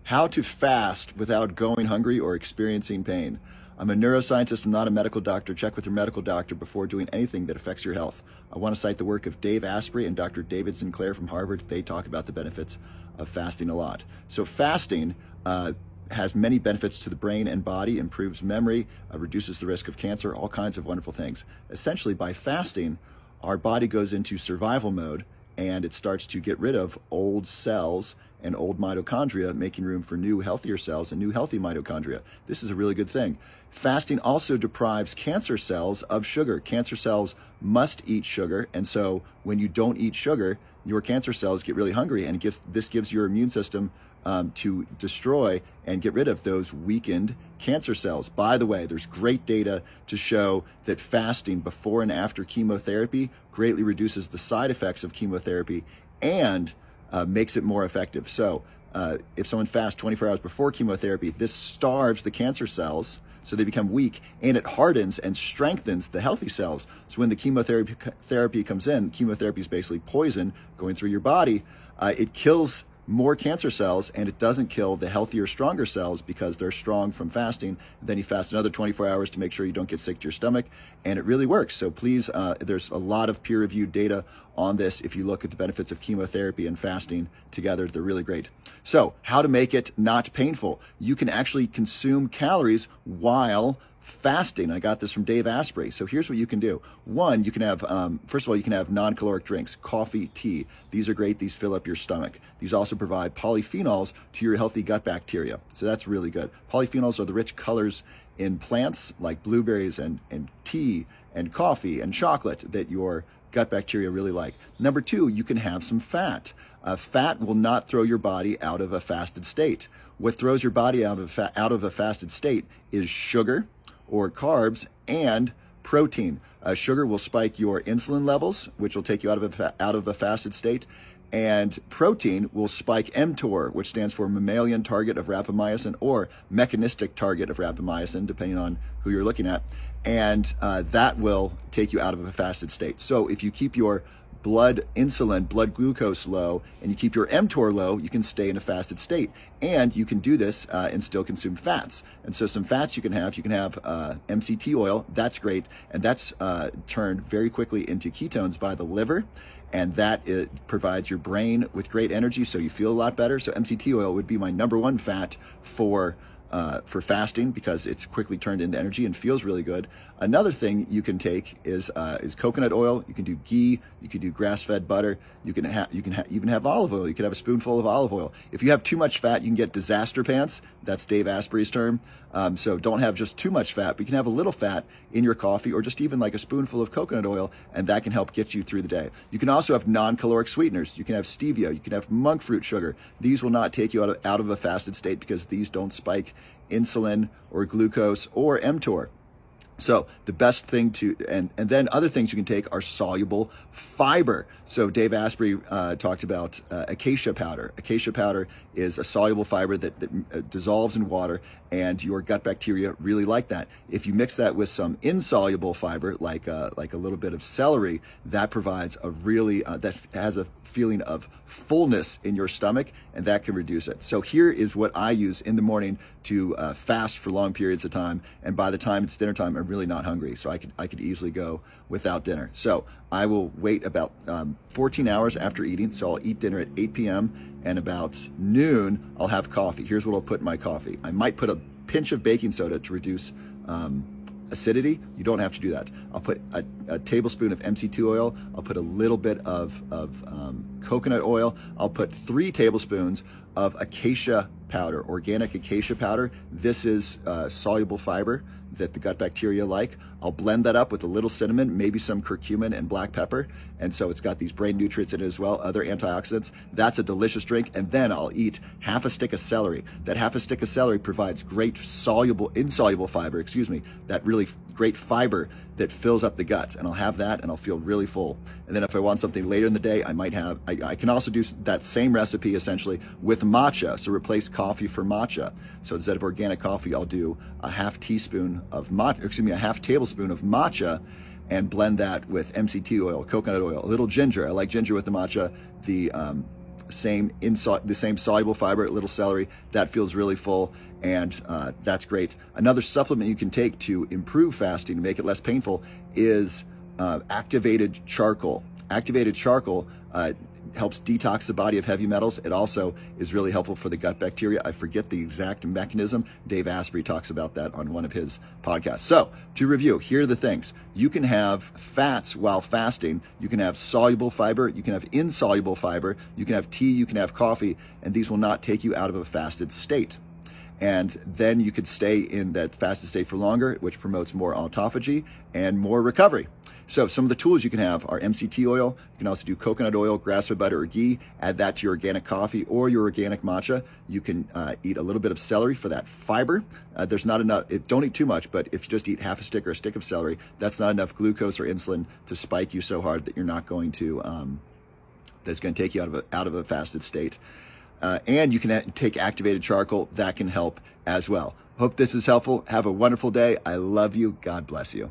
How to fast without going hungry or experiencing pain. I'm a neuroscientist, I'm not a medical doctor. Check with your medical doctor before doing anything that affects your health. I want to cite the work of Dave Asprey and Dr. David Sinclair from Harvard. They talk about the benefits of fasting a lot. So fasting has many benefits to the brain and body, improves memory, reduces the risk of cancer, all kinds of wonderful things. Essentially, by fasting, our body goes into survival mode and it starts to get rid of old cells and old mitochondria, making room for new, healthier cells and new, healthy mitochondria. This is a really good thing. Fasting also deprives cancer cells of sugar. Cancer cells must eat sugar, and so when you don't eat sugar, your cancer cells get really hungry, and this gives your immune system to destroy and get rid of those weakened cancer cells. By the way, there's great data to show that fasting before and after chemotherapy greatly reduces the side effects of chemotherapy and makes it more effective. So if someone fasts 24 hours before chemotherapy, this starves the cancer cells so they become weak, and it hardens and strengthens the healthy cells. So when the chemotherapy comes in, chemotherapy is basically poison going through your body. It kills more cancer cells, and it doesn't kill the healthier, stronger cells because they're strong from fasting. Then you fast another 24 hours to make sure you don't get sick to your stomach, and it really works. So please, there's a lot of peer-reviewed data on this. If you look at the benefits of chemotherapy and fasting together, they're really great. So how to make it not painful? You can actually consume calories while fasting. I got this from Dave Asprey. So here's what you can do. One, you can have, first of all, you can have non-caloric drinks, coffee, tea. These are great. These fill up your stomach. These also provide polyphenols to your healthy gut bacteria. So that's really good. Polyphenols are the rich colors in plants like blueberries and tea and coffee and chocolate that your gut bacteria really like. Number two, you can have some fat. Fat will not throw your body out of a fasted state. What throws your body out of a fasted state is sugar, or carbs, and protein. Sugar will spike your insulin levels, which will take you out of a fasted state, and protein will spike mTOR, which stands for mammalian target of rapamycin or mechanistic target of rapamycin, depending on who you're looking at, and that will take you out of a fasted state. So if you keep your blood glucose low, and you keep your mTOR low, you can stay in a fasted state. And you can do this and still consume fats. And so some fats you can have MCT oil, that's great, and that's turned very quickly into ketones by the liver, and that provides your brain with great energy, so you feel a lot better. So MCT oil would be my number one fat for fasting because it's quickly turned into energy and feels really good. Another thing you can take is coconut oil. You can do ghee. You can do grass-fed butter. You can even have olive oil. You can have a spoonful of olive oil. If you have too much fat, you can get disaster pants. That's Dave Asprey's term. So don't have just too much fat, but you can have a little fat in your coffee, or just even like a spoonful of coconut oil, and that can help get you through the day. You can also have non-caloric sweeteners. You can have stevia. You can have monk fruit sugar. These will not take you out of a fasted state because these don't spike insulin or glucose or mTOR. So the best thing and then other things you can take are soluble fiber. So Dave Asprey talked about acacia powder. Acacia powder is a soluble fiber that dissolves in water, and your gut bacteria really like that. If you mix that with some insoluble fiber, like a little bit of celery, that provides a really, that has a feeling of fullness in your stomach, and that can reduce it. So here is what I use in the morning to fast for long periods of time, and by the time it's dinner time, I'm really not hungry, so I could easily go without dinner. So I will wait about 14 hours after eating, so I'll eat dinner at 8 p.m., and about noon, I'll have coffee. Here's what I'll put in my coffee. I might put a pinch of baking soda to reduce acidity. You don't have to do that. I'll put a tablespoon of MCT oil. I'll put a little bit of coconut oil. I'll put 3 tablespoons of acacia powder, organic acacia powder. This is soluble fiber that the gut bacteria like. I'll blend that up with a little cinnamon, maybe some curcumin and black pepper. And so it's got these brain nutrients in it as well, other antioxidants. That's a delicious drink. And then I'll eat half a stick of celery. That half a stick of celery provides great insoluble fiber, that really great fiber that fills up the gut. And I'll have that and I'll feel really full. And then if I want something later in the day, I can also do that same recipe essentially with matcha. So replace coffee for matcha. So instead of organic coffee, I'll do a half tablespoon of matcha, and blend that with MCT oil, coconut oil, a little ginger. I like ginger with the matcha. the same soluble fiber, a little celery. That feels really full, and that's great. Another supplement you can take to improve fasting, to make it less painful, is activated charcoal. Activated charcoal helps detox the body of heavy metals. It also is really helpful for the gut bacteria. I forget the exact mechanism. Dave Asprey talks about that on one of his podcasts. So to review, here are the things. You can have fats while fasting. You can have soluble fiber. You can have insoluble fiber. You can have tea. You can have coffee. And these will not take you out of a fasted state. And then you could stay in that fasted state for longer, which promotes more autophagy and more recovery. So some of the tools you can have are MCT oil. You can also do coconut oil, grass-fed butter, or ghee. Add that to your organic coffee or your organic matcha. You can eat a little bit of celery for that fiber. There's not enough. Don't eat too much, but if you just eat half a stick or a stick of celery, that's not enough glucose or insulin to spike you so hard that you're not going to. That's going to take you out of a fasted state. And you can take activated charcoal. That can help as well. Hope this is helpful. Have a wonderful day. I love you. God bless you.